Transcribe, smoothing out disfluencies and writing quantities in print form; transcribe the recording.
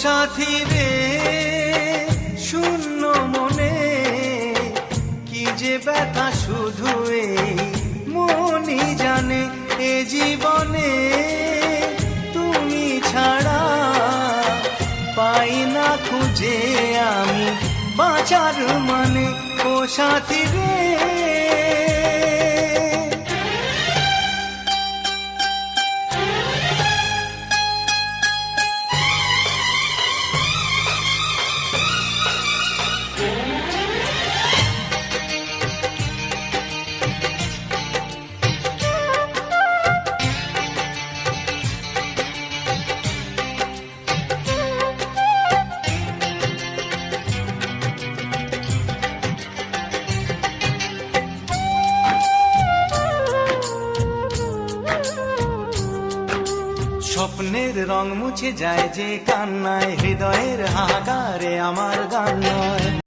সাথী রে শূন্য মনে কি যে ব্যথা শুধু এই মনই জানে। এ জীবনে তুমি ছাড়া পাই না খুঁজে আমি বাঁচার মানে। ও সাথী রে স্বপ্নের রং মুছে যায় যে কান্নায়, হৃদয়ের হাহাকারে আমার গান নয়।